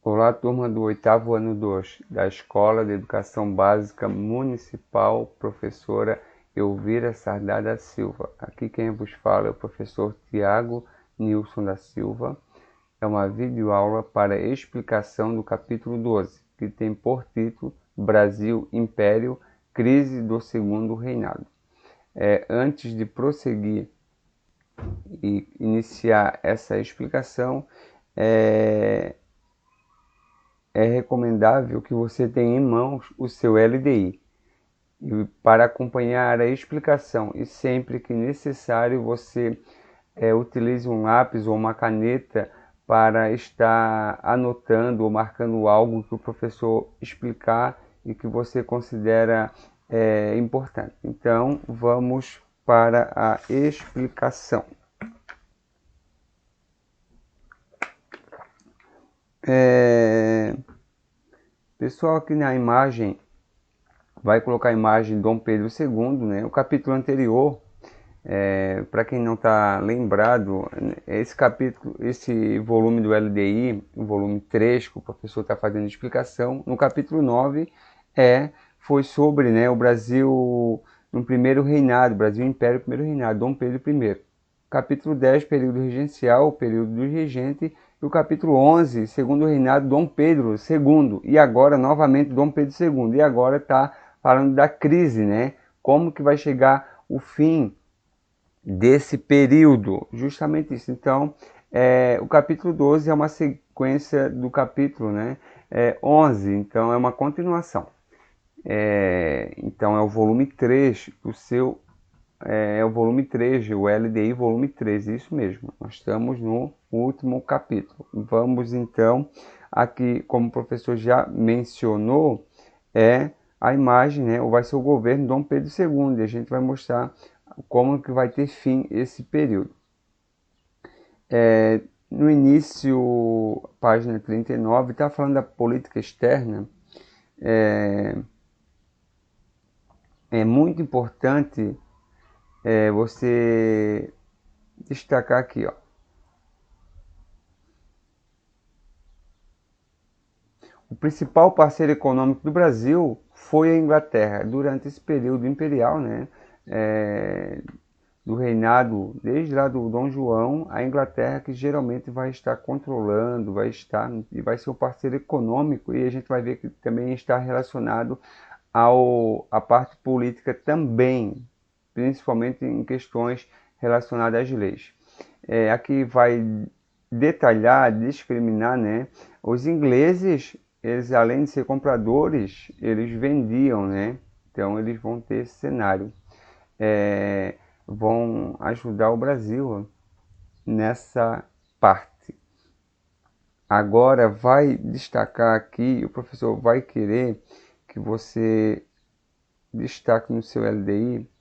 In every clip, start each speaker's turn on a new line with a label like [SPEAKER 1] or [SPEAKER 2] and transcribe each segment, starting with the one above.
[SPEAKER 1] Olá, turma do oitavo ano 2 da Escola de Educação Básica Municipal, professora Elvira Sardá da Silva. Aqui quem vos fala é o professor Tiago Nilson da Silva. É uma videoaula para explicação do capítulo 12, que tem por título Brasil Império, Crise do Segundo Reinado. Antes de prosseguir e iniciar essa explicação, é recomendável que você tenha em mãos o seu LDI para acompanhar a explicação e sempre que necessário você utilize um lápis ou uma caneta para estar anotando ou marcando algo que o professor explicar e que você considera importante. Então vamos para a explicação. Pessoal, aqui na imagem vai colocar a imagem de Dom Pedro II, né? O capítulo anterior, para quem não está lembrado, esse capítulo, esse volume do LDI, o volume 3, que o professor está fazendo explicação, no capítulo 9 foi sobre, né, o Brasil no primeiro reinado, Brasil Império, primeiro reinado, Dom Pedro I. Capítulo 10, período regencial, período do regente, e o capítulo 11, segundo reinado, Dom Pedro II, e agora novamente Dom Pedro II, e agora está falando da crise, né? Como que vai chegar o fim desse período, justamente isso. Então, o capítulo 12 é uma sequência do capítulo, né? 11, então é uma continuação. Então é o volume 3 do seu o volume 3, o LDI volume 3, isso mesmo. Nós estamos no último capítulo. Vamos então aqui, como o professor já mencionou, a imagem, né, vai ser o governo Dom Pedro II, e a gente vai mostrar como que vai ter fim esse período. No início, página 39, está falando da política externa. É muito importante você destacar aqui, ó. O principal parceiro econômico do Brasil foi a Inglaterra durante esse período imperial, né? Do reinado, desde lá do Dom João, a Inglaterra que geralmente vai estar controlando, vai ser o parceiro econômico, e a gente vai ver que também está relacionado à parte política também, principalmente em questões relacionadas às leis. Aqui vai detalhar, discriminar, né? Os ingleses, eles além de ser compradores, eles vendiam, né? Então eles vão ter esse cenário. Vão ajudar o Brasil nessa parte. Agora vai destacar aqui, o professor vai querer que você destaque no seu LDI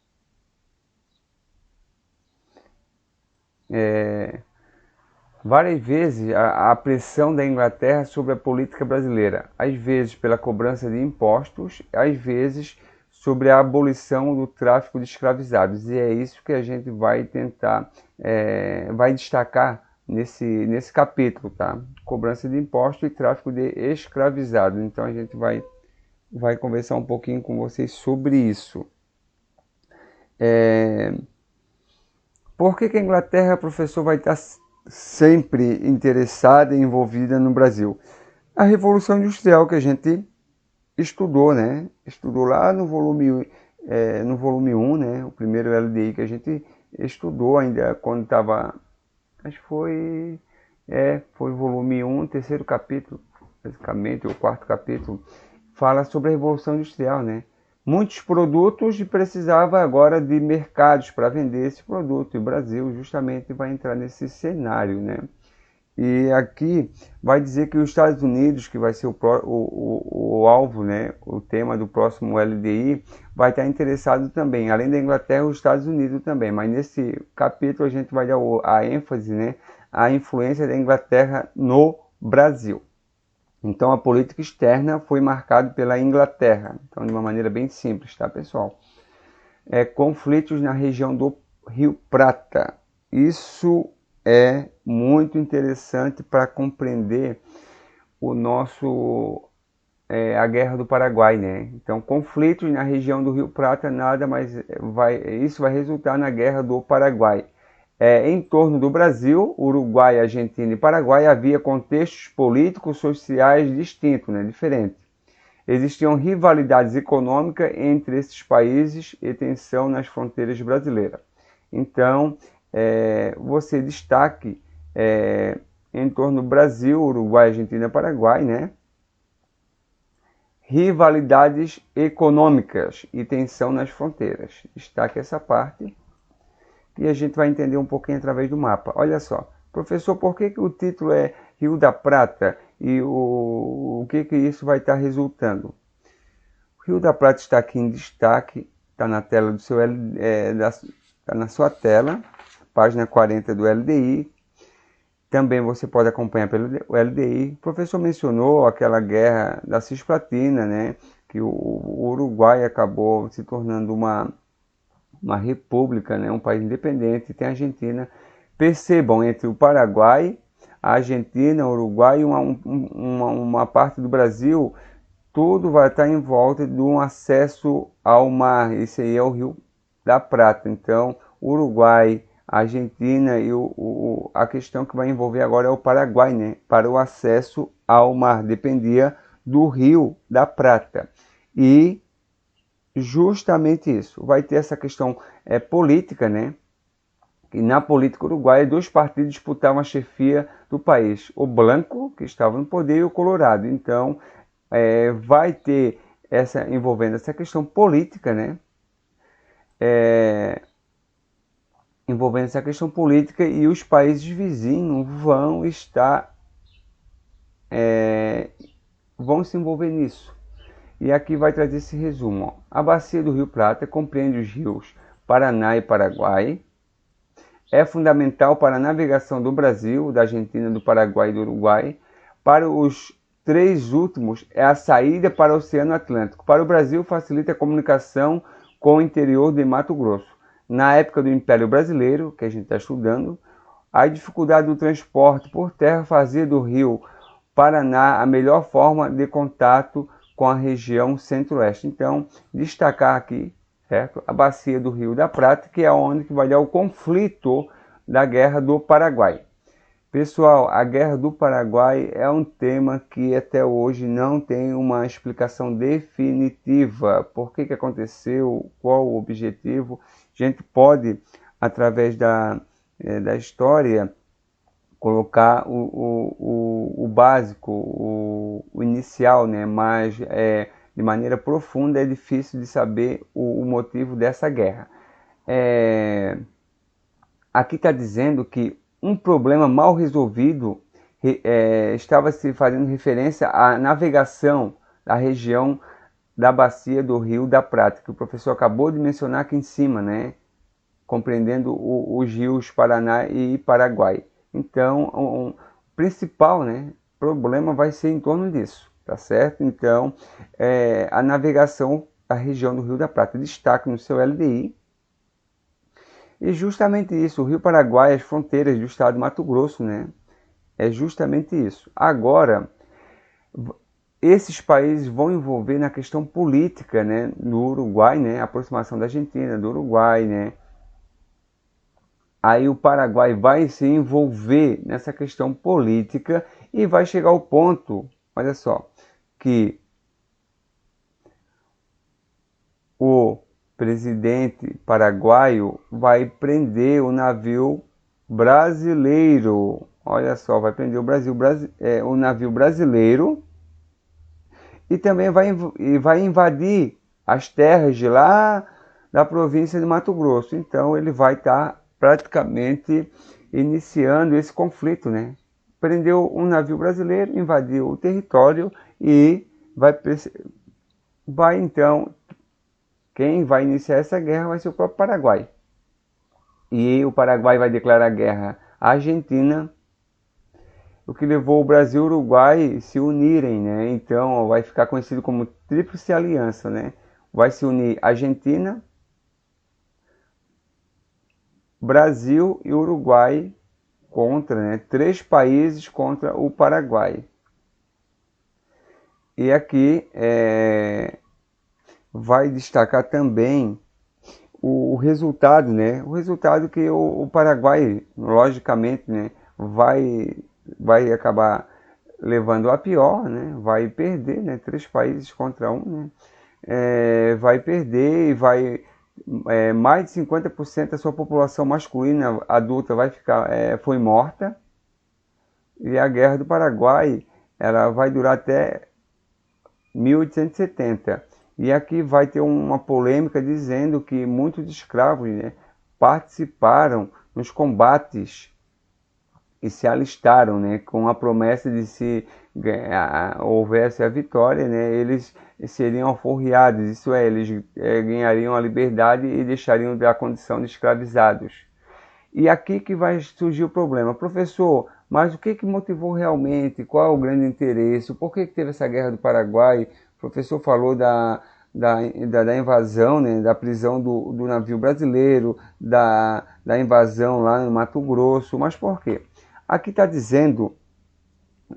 [SPEAKER 1] várias vezes a pressão da Inglaterra sobre a política brasileira, às vezes pela cobrança de impostos, às vezes sobre a abolição do tráfico de escravizados. E é isso que a gente vai tentar, vai destacar nesse capítulo, tá? Cobrança de impostos e tráfico de escravizados. Então a gente vai conversar um pouquinho com vocês sobre isso. Por que a Inglaterra, professor, vai estar sempre interessada e envolvida no Brasil? A Revolução Industrial que a gente estudou, né? Estudou lá no volume 1, né? O primeiro LDI que a gente estudou ainda quando estava... Acho que foi o volume 1, terceiro capítulo, basicamente, o quarto capítulo, fala sobre a Revolução Industrial, né? Muitos produtos e precisava agora de mercados para vender esse produto. E o Brasil justamente vai entrar nesse cenário, né? E aqui vai dizer que os Estados Unidos, que vai ser o alvo, né? O tema do próximo LDI, vai estar interessado também. Além da Inglaterra, os Estados Unidos também. Mas nesse capítulo a gente vai dar a ênfase, né? A influência da Inglaterra no Brasil. Então a política externa foi marcada pela Inglaterra. Então de uma maneira bem simples, tá, pessoal? Conflitos na região do Rio Prata. Isso é muito interessante para compreender o nosso a Guerra do Paraguai, né? Então, conflitos na região do Rio Prata, nada mais isso vai resultar na Guerra do Paraguai. Em torno do Brasil, Uruguai, Argentina e Paraguai havia contextos políticos sociais distintos, né? Diferentes. Existiam rivalidades econômicas entre esses países e tensão nas fronteiras brasileiras. Então, você destaque em torno do Brasil, Uruguai, Argentina e Paraguai, né? Rivalidades econômicas e tensão nas fronteiras. Destaque essa parte e a gente vai entender um pouquinho através do mapa. Olha só, professor, por que o título é Rio da Prata e o que isso vai estar resultando? O Rio da Prata está aqui em destaque, está na tela do seu está na sua tela, página 40 do LDI. Também você pode acompanhar pelo LDI. O professor mencionou aquela guerra da Cisplatina, né? Que o Uruguai acabou se tornando uma república, né? Um país independente. Tem a Argentina. Percebam, entre o Paraguai, a Argentina, o Uruguai e uma parte do Brasil, tudo vai estar em volta de um acesso ao mar. Esse aí é o Rio da Prata. Então, Uruguai, a Argentina e a questão que vai envolver agora é o Paraguai, né? Para o acesso ao mar, dependia do Rio da Prata. E justamente isso, vai ter essa questão política, né? E na política uruguaia, dois partidos disputavam a chefia do país. O Blanco, que estava no poder, e o Colorado. Então, vai ter envolvendo essa questão política, né? Envolvendo essa questão política e os países vizinhos vão se envolver nisso. E aqui vai trazer esse resumo. Ó. A bacia do Rio Prata compreende os rios Paraná e Paraguai. É fundamental para a navegação do Brasil, da Argentina, do Paraguai e do Uruguai. Para os três últimos, é a saída para o Oceano Atlântico. Para o Brasil, facilita a comunicação com o interior de Mato Grosso. Na época do Império Brasileiro, que a gente está estudando, a dificuldade do transporte por terra fazia do rio Paraná a melhor forma de contato com a região centro-oeste. Então, destacar aqui, certo? A bacia do Rio da Prata, que é onde vai dar o conflito da Guerra do Paraguai. Pessoal, a Guerra do Paraguai é um tema que até hoje não tem uma explicação definitiva. Por que aconteceu, qual o objetivo. A gente pode, através da história, colocar o básico, o inicial, né? Mas de maneira profunda é difícil de saber o motivo dessa guerra. Aqui está dizendo que um problema mal resolvido estava se fazendo referência à navegação da região da bacia do Rio da Prata, que o professor acabou de mencionar aqui em cima, né? Compreendendo os rios Paraná e Paraguai. Então, o principal, né, problema vai ser em torno disso, tá certo? Então, a navegação da região do Rio da Prata, destaque no seu LDI. E justamente isso, o Rio Paraguai, as fronteiras do estado de Mato Grosso, né? É justamente isso. Agora, esses países vão envolver na questão política, né? No Uruguai, né? A aproximação da Argentina, do Uruguai, né? Aí o Paraguai vai se envolver nessa questão política e vai chegar ao ponto, olha só, que o presidente paraguaio vai prender o navio brasileiro. Olha só, vai prender o navio brasileiro e também vai invadir as terras de lá da província de Mato Grosso. Então ele vai estar praticamente iniciando esse conflito, né? Prendeu um navio brasileiro, invadiu o território e vai então, quem vai iniciar essa guerra vai ser o próprio Paraguai. E o Paraguai vai declarar guerra à Argentina, o que levou o Brasil e o Uruguai se unirem, né? Então vai ficar conhecido como Tríplice Aliança, né? Vai se unir Argentina, Brasil e Uruguai contra, né? 3 países contra o Paraguai. E aqui vai destacar também o resultado, né? O resultado que o Paraguai, logicamente, né, vai acabar levando a pior, né? Vai perder, né? 3 países contra um, né? Vai perder e vai mais de 50% da sua população masculina adulta foi morta. E a Guerra do Paraguai ela vai durar até 1870. E aqui vai ter uma polêmica dizendo que muitos escravos, né, participaram nos combates e se alistaram, né, com a promessa de se houvesse a vitória, né, eles seriam alforriados, isso é, eles ganhariam a liberdade e deixariam da condição de escravizados. E aqui que vai surgir o problema. Professor, mas o que motivou realmente? Qual é o grande interesse? Por que teve essa guerra do Paraguai? O professor falou da invasão, né, da prisão do navio brasileiro, da invasão lá no Mato Grosso. Mas por quê? Aqui está dizendo,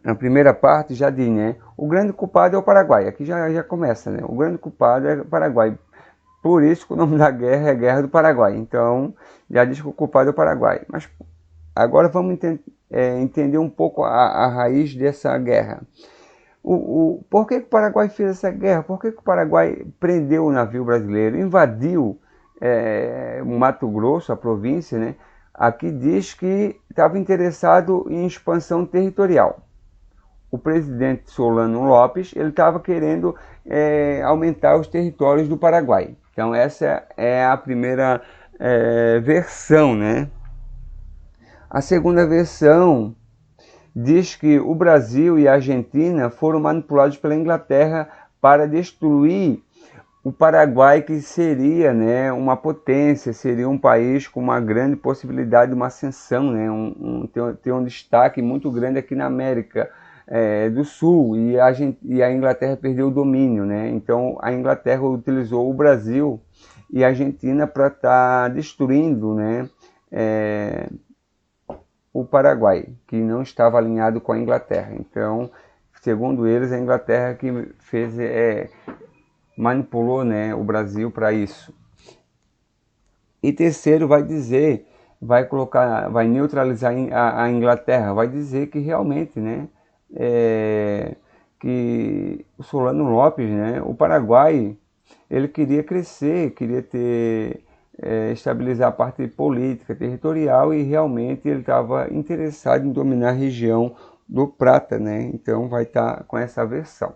[SPEAKER 1] na primeira parte já diz, né? O grande culpado é o Paraguai. Aqui já começa, né? O grande culpado é o Paraguai. Por isso que o nome da guerra é Guerra do Paraguai. Então, já diz que o culpado é o Paraguai. Mas agora vamos entender um pouco a raiz dessa guerra. Por que o Paraguai fez essa guerra? Por que o Paraguai prendeu o navio brasileiro, invadiu o Mato Grosso, a província, né? Aqui diz que estava interessado em expansão territorial. O presidente Solano Lopes ele estava querendo aumentar os territórios do Paraguai. Então essa é a primeira versão, né? A segunda versão diz que o Brasil e a Argentina foram manipulados pela Inglaterra para destruir o Paraguai, que seria, né, uma potência, seria um país com uma grande possibilidade de uma ascensão, né, ter um destaque muito grande aqui na América do Sul, e a Inglaterra perdeu o domínio, né? Então a Inglaterra utilizou o Brasil e a Argentina para estar destruindo, né, o Paraguai, que não estava alinhado com a Inglaterra. Então, segundo eles, a Inglaterra que manipulou, né, o Brasil para isso. E terceiro vai dizer, vai neutralizar a Inglaterra, vai dizer que realmente, né, que o Solano Lopes, né, o Paraguai, ele queria crescer, queria estabilizar a parte política, territorial, e realmente ele estava interessado em dominar a região do Prata, né? Então vai estar com essa versão.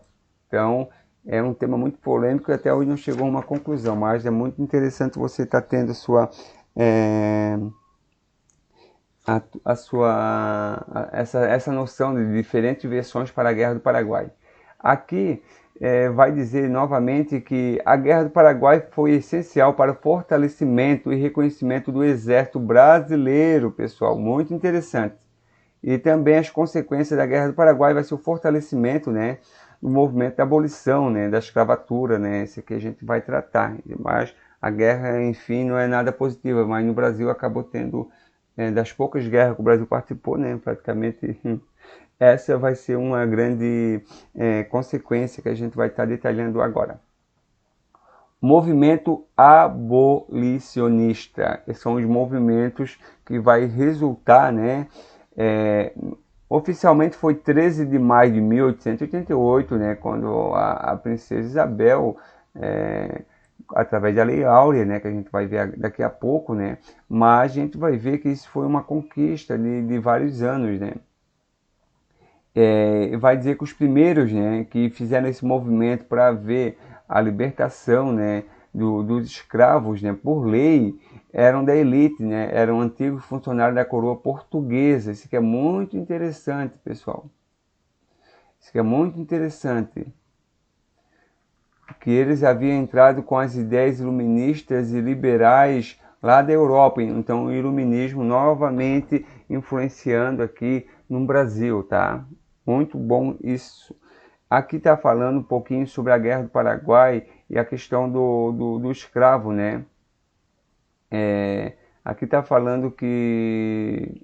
[SPEAKER 1] Então é um tema muito polêmico e até hoje não chegou a uma conclusão, mas é muito interessante você estar tendo essa noção de diferentes versões para a Guerra do Paraguai. Aqui vai dizer novamente que a Guerra do Paraguai foi essencial para o fortalecimento e reconhecimento do Exército Brasileiro, pessoal, muito interessante. E também as consequências da Guerra do Paraguai vai ser o fortalecimento, né, do movimento da abolição, né, da escravatura, né, esse que a gente vai tratar. Mas a guerra, enfim, não é nada positiva, mas no Brasil acabou tendo, das poucas guerras que o Brasil participou, né, praticamente essa vai ser uma grande consequência que a gente vai estar detalhando agora. Movimento abolicionista, que são os movimentos que vai resultar, né, oficialmente foi 13 de maio de 1888, né, quando a princesa Isabel, através da Lei Áurea, né, que a gente vai ver daqui a pouco, né, mas a gente vai ver que isso foi uma conquista de vários anos, né. Vai dizer que os primeiros, né, que fizeram esse movimento para ver a libertação, né, dos escravos, né, por lei, eram da elite, né, eram antigos funcionários da coroa portuguesa. Isso que é muito interessante, pessoal. Isso que é muito interessante. Que eles haviam entrado com as ideias iluministas e liberais lá da Europa. Então o iluminismo novamente influenciando aqui no Brasil, tá? Muito bom isso. Aqui está falando um pouquinho sobre a Guerra do Paraguai e a questão do escravo, né? Aqui está falando que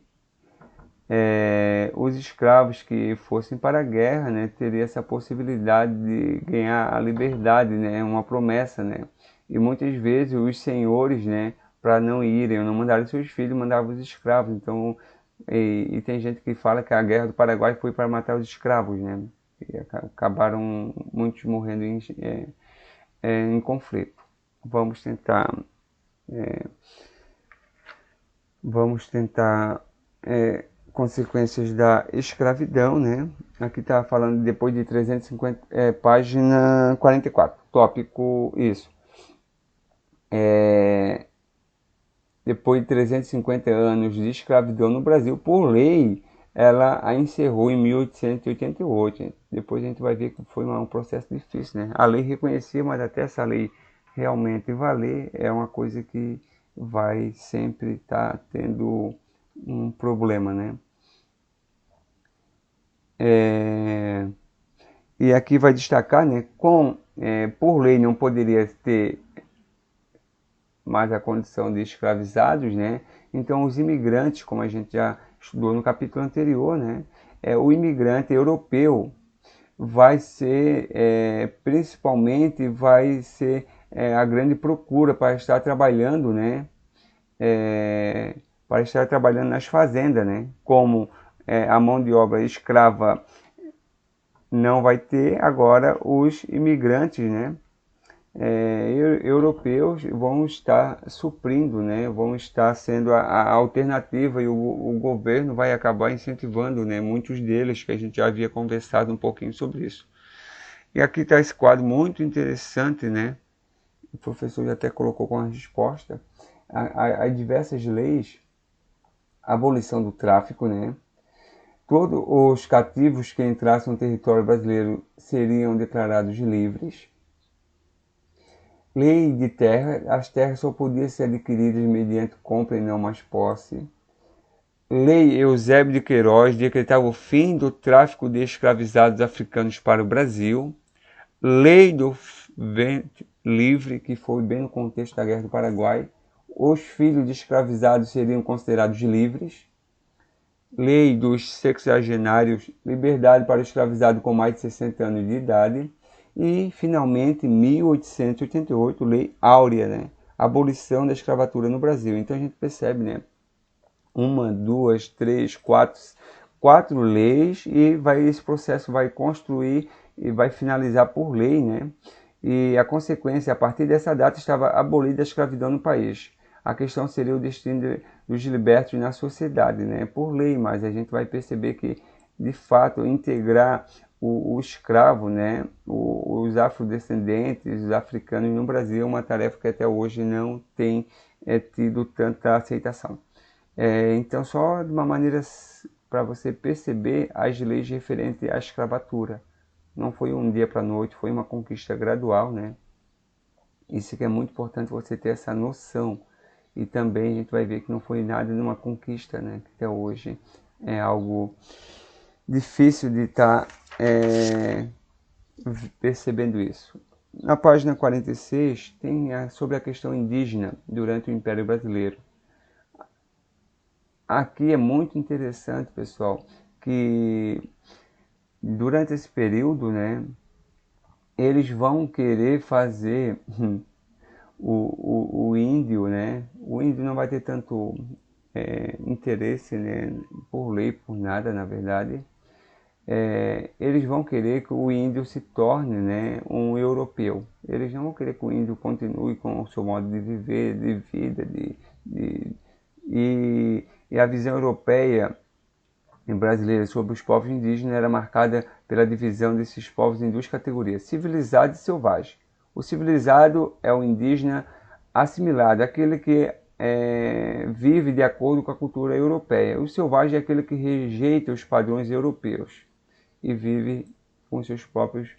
[SPEAKER 1] os escravos que fossem para a guerra, né, teria essa possibilidade de ganhar a liberdade, né, uma promessa, né, e muitas vezes os senhores, né, para não irem, não mandarem seus filhos, mandavam os escravos. Então, e tem gente que fala que a guerra do Paraguai foi para matar os escravos, né, e acabaram muitos morrendo em conflito. Vamos tentar consequências da escravidão, né? Aqui está falando depois de 350, página 44, tópico isso. Depois de 350 anos de escravidão no Brasil, por lei, ela a encerrou em 1888. Depois a gente vai ver que foi um processo difícil, né? A lei reconhecia, mas até essa lei realmente valer é uma coisa que vai sempre estar tendo um problema, né? E aqui vai destacar, né, por lei não poderia ter mais a condição de escravizados, né? Então os imigrantes, como a gente já estudou no capítulo anterior, né, o imigrante europeu vai ser, principalmente, vai ser a grande procura para estar trabalhando, né, para estar trabalhando nas fazendas, né, como a mão de obra escrava não vai ter, agora os imigrantes, né, europeus vão estar suprindo, né, vão estar sendo a alternativa, e o governo vai acabar incentivando, né, muitos deles, que a gente já havia conversado um pouquinho sobre isso. E aqui está esse quadro muito interessante, né, o professor já até colocou com a resposta, há diversas leis, abolição do tráfico, né, todos os cativos que entrassem no território brasileiro seriam declarados livres. Lei de terra, as terras só podiam ser adquiridas mediante compra e não mais posse. Lei Eusébio de Queiroz decretava o fim do tráfico de escravizados africanos para o Brasil. Lei do ventre livre, que foi bem no contexto da Guerra do Paraguai. Os filhos de escravizados seriam considerados livres. Lei dos sexagenários, liberdade para o escravizado com mais de 60 anos de idade. E, finalmente, 1888, Lei Áurea, né? Abolição da escravatura no Brasil. Então a gente percebe, né? Uma, duas, três, quatro leis, e esse processo vai construir e vai finalizar por lei, né? E a consequência, a partir dessa data, estava abolida a escravidão no país. A questão seria o destino dos libertos na sociedade, né? Por lei, mas a gente vai perceber que, de fato, integrar o escravo, né? Os afrodescendentes, os africanos no Brasil é uma tarefa que até hoje não tem tido tanta aceitação. Então, só de uma maneira para você perceber as leis referentes à escravatura. Não foi um dia para a noite, foi uma conquista gradual, né? Isso que é muito importante você ter essa noção. E também a gente vai ver que não foi nada de uma conquista, né? Que até hoje é algo difícil de estar percebendo isso. Na página 46 tem sobre a questão indígena durante o Império Brasileiro. Aqui é muito interessante, pessoal, que durante esse período, né, eles vão querer fazer o índio, né? O índio não vai ter tanto interesse, né, por lei, por nada, na verdade. Eles vão querer que o índio se torne, né, um europeu. Eles não vão querer que o índio continue com o seu modo de viver, de vida, e a visão europeia e brasileira sobre os povos indígenas era marcada pela divisão desses povos em duas categorias: civilizado e selvagem. O civilizado é o indígena assimilado, aquele que vive de acordo com a cultura europeia. O selvagem é aquele que rejeita os padrões europeus e vive com seus próprios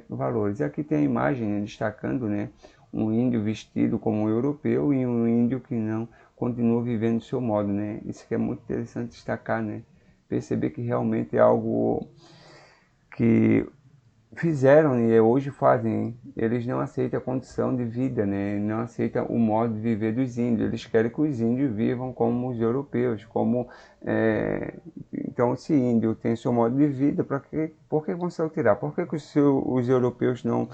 [SPEAKER 1] valores. E aqui tem a imagem, né, destacando, né, um índio vestido como um europeu e um índio que não continua vivendo do seu modo, né? Isso que é muito interessante destacar, né? Perceber que realmente é algo que fizeram e hoje fazem. Eles não aceitam a condição de vida, né? Não aceitam o modo de viver dos índios. Eles querem que os índios vivam como os europeus, como então se índio tem seu modo de vida, por que vão se alterar? Por que os europeus não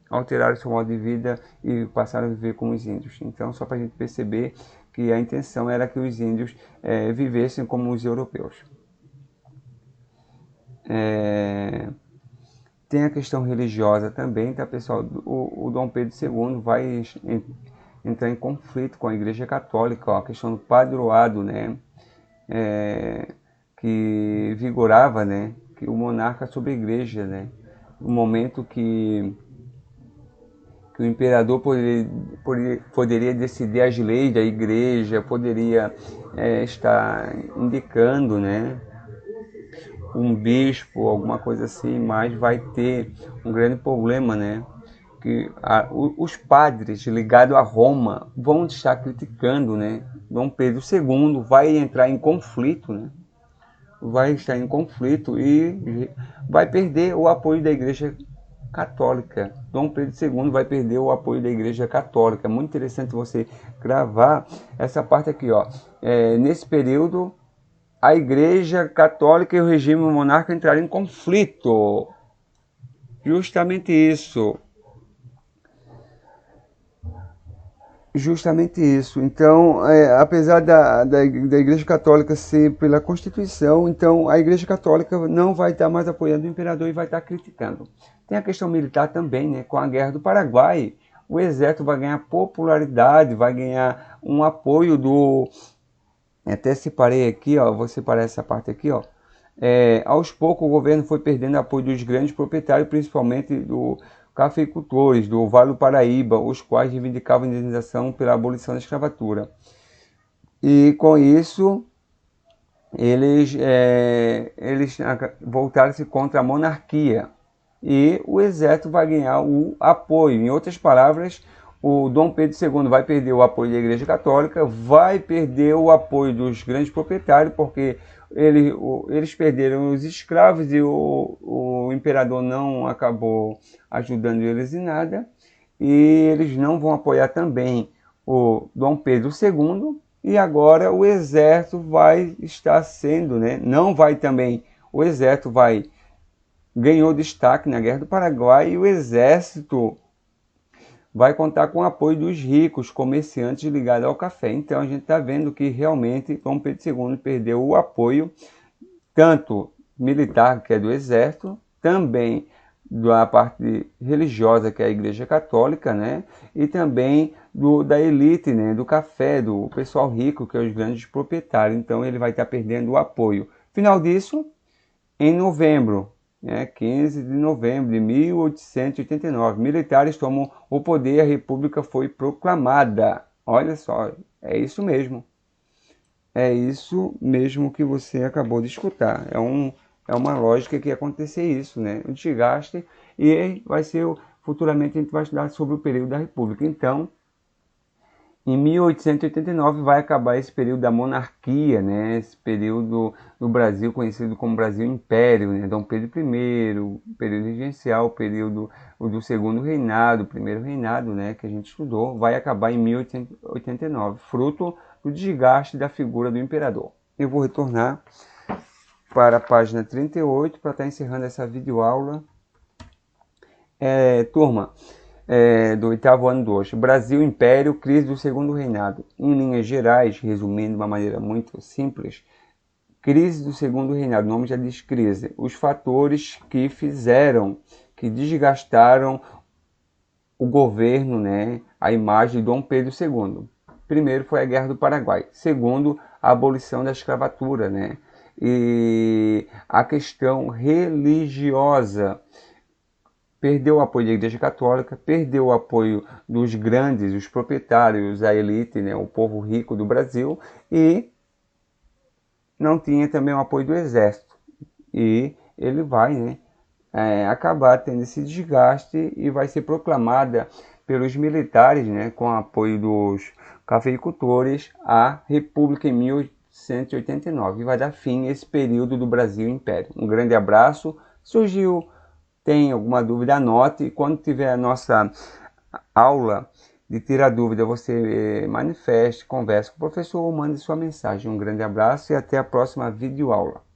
[SPEAKER 1] alteraram seu modo de vida e passaram a viver como os índios? Então, só para a gente perceber que a intenção era que os índios vivessem como os europeus. Tem a questão religiosa também, tá, pessoal? O Dom Pedro II vai entrar em conflito com a Igreja Católica, ó, a questão do padroado, né? Que vigorava, né? Que o monarca sobre a Igreja, né? No momento que o imperador poderia decidir as leis da Igreja, poderia estar indicando, né? Um bispo, alguma coisa assim, mas vai ter um grande problema, né? Que os padres ligados a Roma vão estar criticando, né? Dom Pedro II vai entrar em conflito, né? Vai estar em conflito e vai perder o apoio da Igreja Católica. Dom Pedro II vai perder o apoio da Igreja Católica. É muito interessante você gravar essa parte aqui, ó. Nesse período, a Igreja Católica e o regime monárquico entraram em conflito. Justamente isso. Justamente isso. Então, apesar da Igreja Católica ser pela Constituição, então a Igreja Católica não vai estar mais apoiando o imperador e vai estar criticando. Tem a questão militar também, né? Com a Guerra do Paraguai, o exército vai ganhar popularidade, vai ganhar um apoio do... Até separei aqui, ó, vou separar essa parte aqui, ó. Aos poucos o governo foi perdendo apoio dos grandes proprietários, principalmente do cafeicultores do Vale do Paraíba, os quais reivindicavam indenização pela abolição da escravatura. E com isso, eles voltaram-se contra a monarquia. E o exército vai ganhar o apoio. Em outras palavras, o Dom Pedro II vai perder o apoio da Igreja Católica, vai perder o apoio dos grandes proprietários, porque eles perderam os escravos e o imperador não acabou ajudando eles em nada. E eles não vão apoiar também o Dom Pedro II. E agora o exército vai estar sendo, né? Não vai também, o exército ganhou destaque na Guerra do Paraguai e o exército vai contar com o apoio dos ricos comerciantes ligados ao café. Então a gente está vendo que realmente Dom Pedro II perdeu o apoio, tanto militar, que é do exército, também da parte religiosa, que é a Igreja Católica, né? E também da elite, né? Do café, do pessoal rico, que é os grandes proprietários. Então ele vai estar perdendo o apoio. Final disso, em novembro, 15 de novembro de 1889, militares tomam o poder e a República foi proclamada. Olha só, é isso mesmo. É isso mesmo que você acabou de escutar. É uma lógica que ia acontecer isso, né? O desgaste, e vai ser, futuramente a gente vai estudar sobre o período da República. Então, em 1889 vai acabar esse período da monarquia, né? Esse período do Brasil conhecido como Brasil Império, né? Dom Pedro I, período regencial, o período do segundo reinado, o primeiro reinado, né? Que a gente estudou, vai acabar em 1889, fruto do desgaste da figura do imperador. Eu vou retornar para a página 38 para estar encerrando essa videoaula. Turma, do oitavo ano do hoje. Brasil, Império, crise do segundo reinado. Em linhas gerais, resumindo de uma maneira muito simples, crise do segundo reinado, o nome já diz crise. Os fatores que desgastaram o governo, né, a imagem de Dom Pedro II. Primeiro foi a Guerra do Paraguai. Segundo, a abolição da escravatura, né, e a questão religiosa. Perdeu o apoio da Igreja Católica, perdeu o apoio dos grandes, os proprietários, a elite, né, o povo rico do Brasil, e não tinha também o apoio do exército. E ele vai, né, acabar tendo esse desgaste e vai ser proclamada pelos militares, né, com o apoio dos cafeicultores, a República em 1889. E vai dar fim a esse período do Brasil Império. Um grande abraço. Surgiu tem alguma dúvida, anote. E quando tiver a nossa aula de tirar dúvida, você manifeste, converse com o professor ou mande sua mensagem. Um grande abraço e até a próxima videoaula.